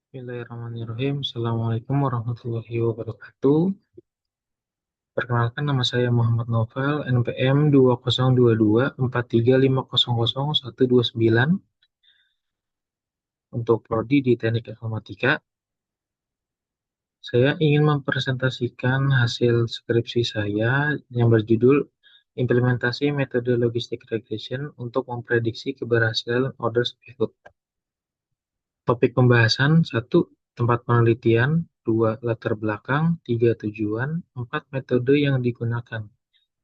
Bismillahirrahmanirrahim. Assalamualaikum warahmatullahi wabarakatuh. Perkenalkan, nama saya Muhammad Novel, NPM 2022 43500129 untuk prodi di Teknik Informatika. Saya ingin mempresentasikan hasil skripsi saya yang berjudul Implementasi Metode Logistic Regression untuk Memprediksi Keberhasilan Order Pivot. Topik pembahasan: 1. Tempat penelitian. 2. Latar belakang. 3. Tujuan. 4. Metode yang digunakan.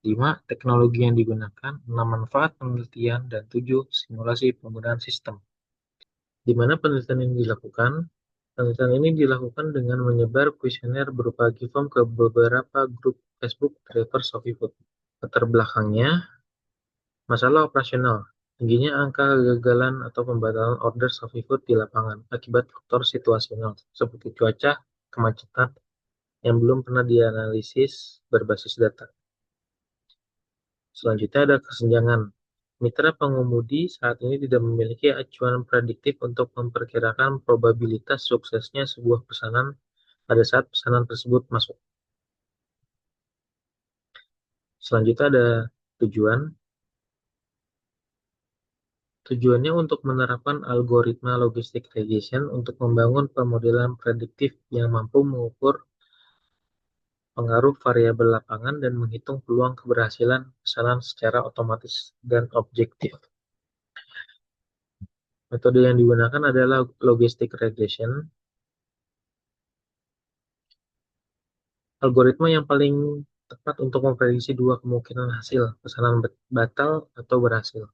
5. Teknologi yang digunakan. 6. Manfaat penelitian. Dan 7. Simulasi penggunaan sistem. Di mana penelitian ini dilakukan? Penelitian ini dilakukan dengan menyebar kuesioner berupa Giveform ke beberapa grup Facebook drivers ShopeeFood. Latar belakangnya, masalah operasional. Tingginya angka kegagalan atau pembatalan order ShopeeFood di lapangan akibat faktor situasional seperti cuaca, kemacetan yang belum pernah dianalisis berbasis data. Selanjutnya ada kesenjangan. Mitra pengemudi saat ini tidak memiliki acuan prediktif untuk memperkirakan probabilitas suksesnya sebuah pesanan pada saat pesanan tersebut masuk. Selanjutnya ada tujuan. Tujuannya untuk menerapkan algoritma logistic regression untuk membangun pemodelan prediktif yang mampu mengukur pengaruh variabel lapangan dan menghitung peluang keberhasilan pesanan secara otomatis dan objektif. Metode yang digunakan adalah logistic regression. Algoritma yang paling tepat untuk memprediksi dua kemungkinan hasil, pesanan batal atau berhasil.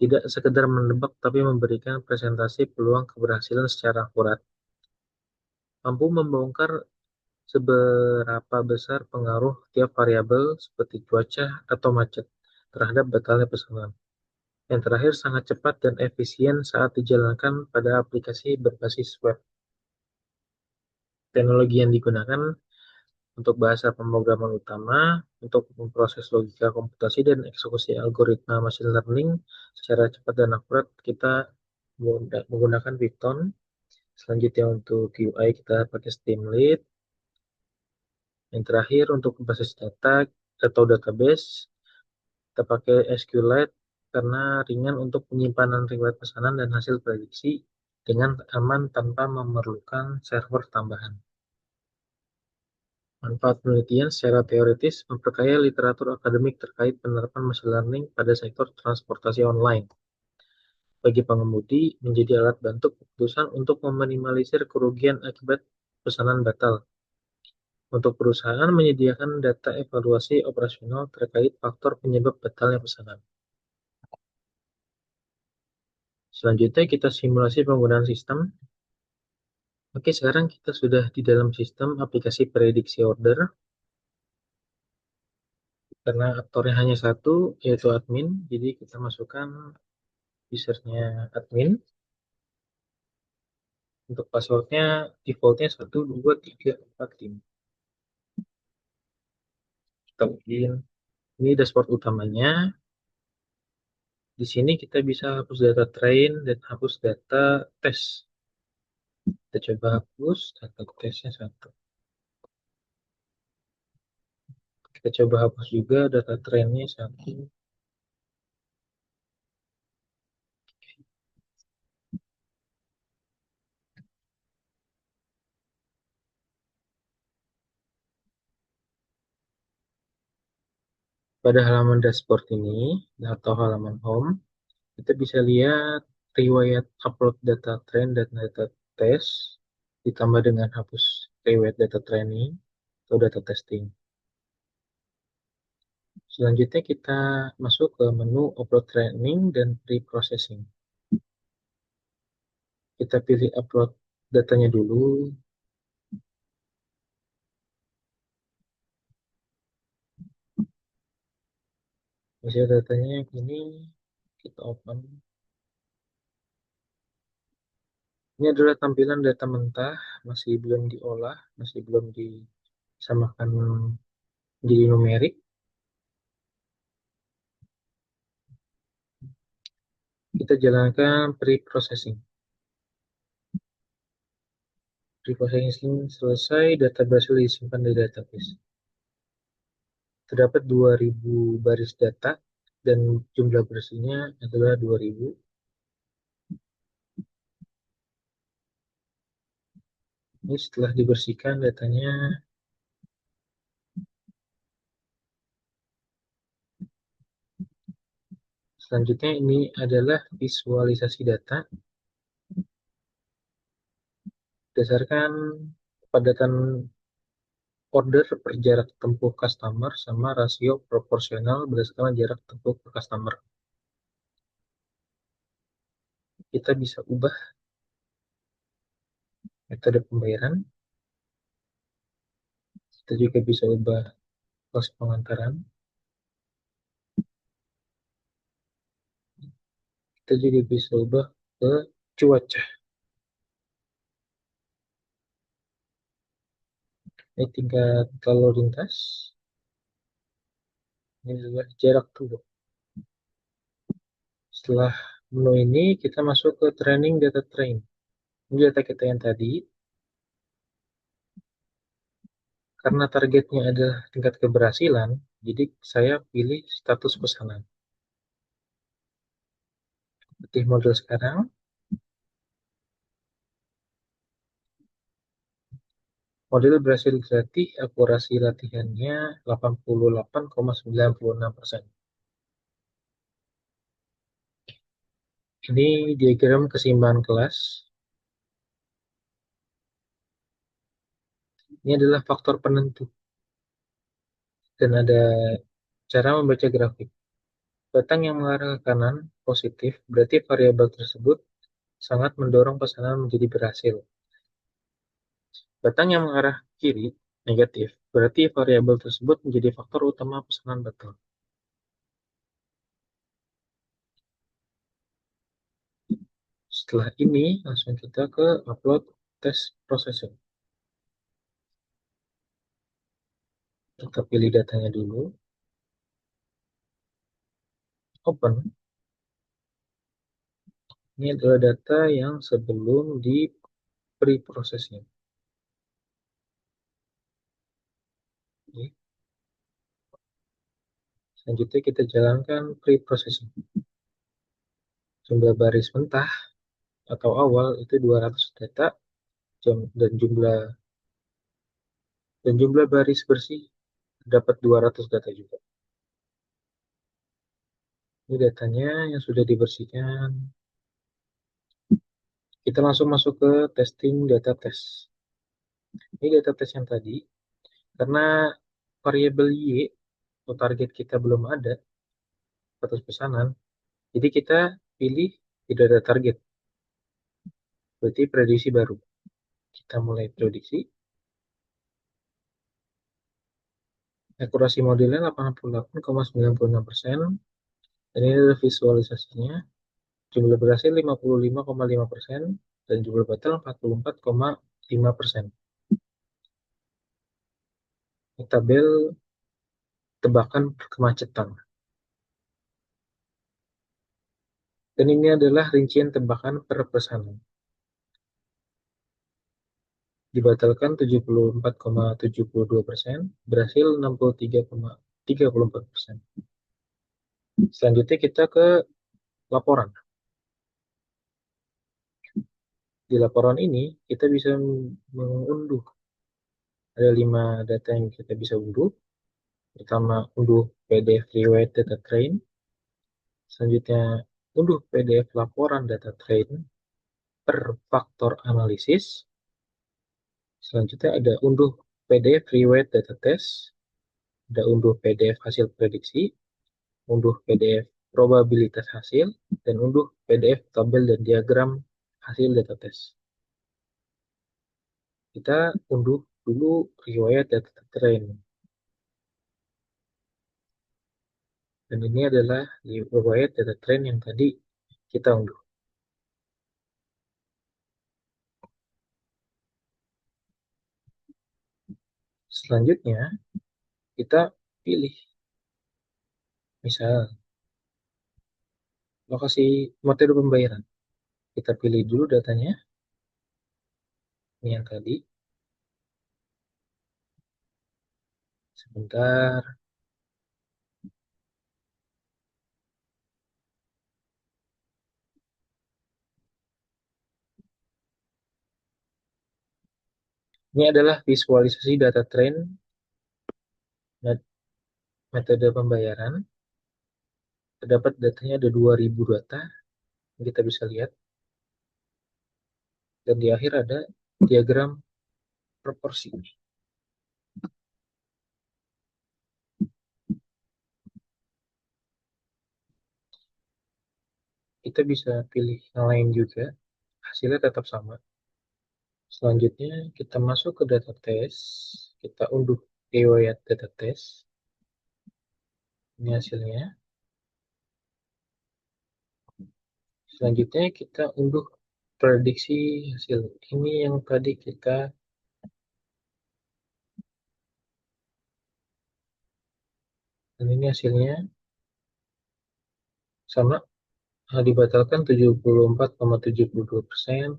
Tidak sekedar menebak, tapi memberikan presentasi peluang keberhasilan secara akurat. Mampu membongkar seberapa besar pengaruh tiap variabel seperti cuaca atau macet terhadap batalnya pesanan. Yang terakhir, sangat cepat dan efisien saat dijalankan pada aplikasi berbasis web. Teknologi yang digunakan untuk bahasa pemrograman utama, untuk memproses logika komputasi dan eksekusi algoritma machine learning secara cepat dan akurat, kita menggunakan Python. Selanjutnya untuk UI kita pakai Streamlit. Yang terakhir untuk basis data atau database, kita pakai SQLite karena ringan untuk penyimpanan riwayat pesanan dan hasil prediksi dengan aman tanpa memerlukan server tambahan. Manfaat penelitian secara teoritis memperkaya literatur akademik terkait penerapan machine learning pada sektor transportasi online. Bagi pengemudi, menjadi alat bantu keputusan untuk meminimalisir kerugian akibat pesanan batal. Untuk perusahaan, menyediakan data evaluasi operasional terkait faktor penyebab batalnya pesanan. Selanjutnya kita simulasi penggunaan sistem. Oke, sekarang kita sudah di dalam sistem aplikasi prediksi order. Karena aktornya hanya satu, yaitu admin, jadi kita masukkan usernya admin. Untuk passwordnya defaultnya 12345. Kita login. Ini dashboard utamanya. Di sini kita bisa hapus data train dan hapus data tes. Kita coba hapus data tesnya satu. Kita coba hapus juga data trainnya satu. Pada halaman dashboard ini atau halaman home, kita bisa lihat riwayat upload data train dan data test ditambah dengan hapus riwayat data training atau data testing. Selanjutnya kita masuk ke menu upload training dan pre-processing. Kita pilih upload datanya dulu. Hasil datanya ini kita open. Ini adalah tampilan data mentah, masih belum diolah, masih belum disamakan menjadi numerik. Kita jalankan pre-processing. Reprocessing selesai, data berhasil disimpan di database. Terdapat 2000 baris data dan jumlah bersihnya adalah 2000. Ini setelah dibersihkan datanya. Selanjutnya ini adalah visualisasi data berdasarkan kepadatan order per jarak tempuh customer sama rasio proporsional berdasarkan jarak tempuh per customer. Kita bisa ubah metode pembayaran, kita juga bisa ubah pos pengantaran, kita juga bisa ubah ke cuaca. Ini tingkat lalu lintas, ini adalah jarak tempuh. Setelah menu ini kita masuk ke training data train. Ini data kita yang tadi, karena targetnya adalah tingkat keberhasilan, jadi saya pilih status pesanan. Pilih model sekarang, model berhasil dilatih, akurasi latihannya 88,96%. Ini diagram keseimbangan kelas. Ini adalah faktor penentu. Dan ada cara membaca grafik. Batang yang mengarah ke kanan positif, berarti variabel tersebut sangat mendorong pesanan menjadi berhasil. Batang yang mengarah kiri negatif, berarti variabel tersebut menjadi faktor utama pesanan batal. Setelah ini, langsung kita ke upload test processing. Kita pilih datanya dulu, open. Ini adalah data yang sebelum di pre-processing. Selanjutnya kita jalankan pre-processing. Jumlah baris mentah atau awal itu 200 data dan jumlah baris bersih dapat 200 data juga. Ini datanya yang sudah dibersihkan. Kita langsung masuk ke testing data test. Ini data test yang tadi, karena variabel Y atau target kita belum ada, status pesanan, jadi kita pilih tidak ada target, berarti prediksi baru. Kita mulai prediksi. Akurasi modelnya 88,96%. Dan ini adalah visualisasinya. Jumlah berhasil 55,5% dan jumlah batal 44,5%. Ini tabel tebakan kemacetan. Dan ini adalah rincian tebakan per pesanan. Dibatalkan 74,72%, berhasil 63,34%. Selanjutnya kita ke laporan. Di laporan ini kita bisa mengunduh. Ada 5 data yang kita bisa unduh. Pertama, unduh PDF riwayat data train. Selanjutnya, unduh PDF laporan data train per faktor analisis. Selanjutnya ada unduh PDF riwayat data test. Ada unduh PDF hasil prediksi. Unduh PDF probabilitas hasil. Dan unduh PDF tabel dan diagram hasil data test. Kita unduh dulu riwayat data train. Dan ini adalah riwayat data train yang tadi kita unduh. Selanjutnya, kita pilih. Misal, lokasi metode pembayaran. Kita pilih dulu datanya. Ini yang tadi. Sebentar. Ini adalah visualisasi data trend metode pembayaran. Terdapat datanya ada 2000 data yang kita bisa lihat. Dan di akhir ada diagram proporsi. Kita bisa pilih yang lain juga. Hasilnya tetap sama. Selanjutnya kita masuk ke data test. Kita unduh riwayat data test. Ini hasilnya. Selanjutnya kita unduh prediksi hasil. Ini yang tadi kita dan ini hasilnya sama. Dibatalkan 74,72%,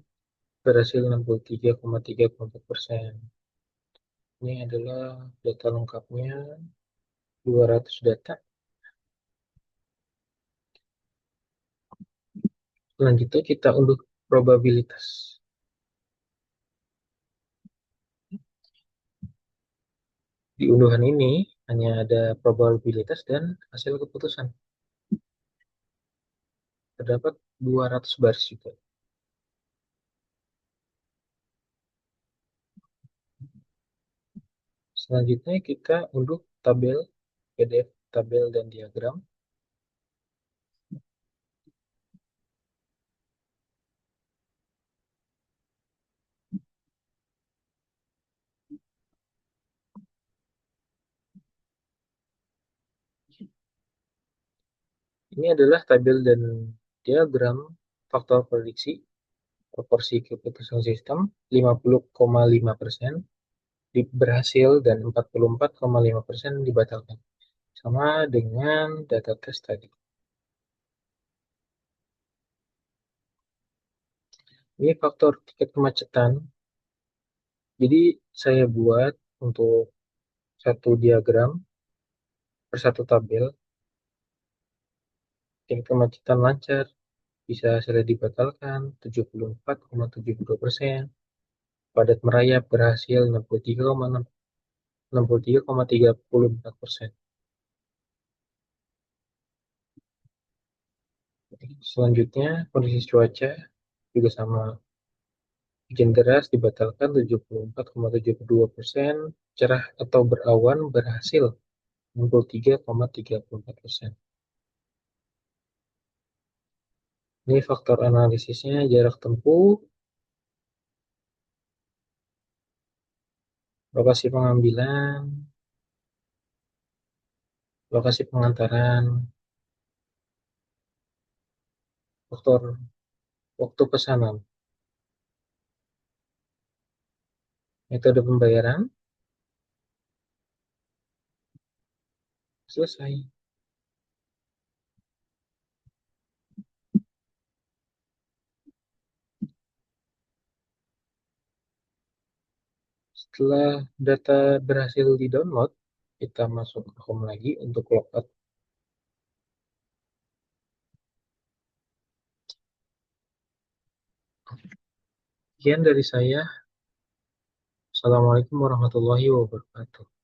berhasil 63,34%. Ini adalah data lengkapnya, 200 data. Selanjutnya kita unduh probabilitas. Di unduhan ini hanya ada probabilitas dan hasil keputusan. Terdapat 200 baris juga. Selanjutnya kita unduh tabel PDF, tabel dan diagram. Ini adalah tabel dan diagram faktor prediksi proporsi keputusan sistem 50,5% berhasil dan 44,5% dibatalkan. Sama dengan data tes tadi. Ini faktor tingkat kemacetan. Jadi saya buat untuk satu diagram per satu tabel. Tingkat kemacetan lancar bisa sudah dibatalkan 74,72%. Padat merayap berhasil 63,34%. Selanjutnya kondisi cuaca juga sama. Hujan deras dibatalkan 74,72%, cerah atau berawan berhasil 63,34%. Ini faktor analisisnya jarak tempuh, lokasi pengambilan, lokasi pengantaran, faktor waktu pesanan, metode pembayaran, selesai. Setelah data berhasil di-download, kita masuk ke home lagi untuk logout. Sekian dari saya. Assalamualaikum warahmatullahi wabarakatuh.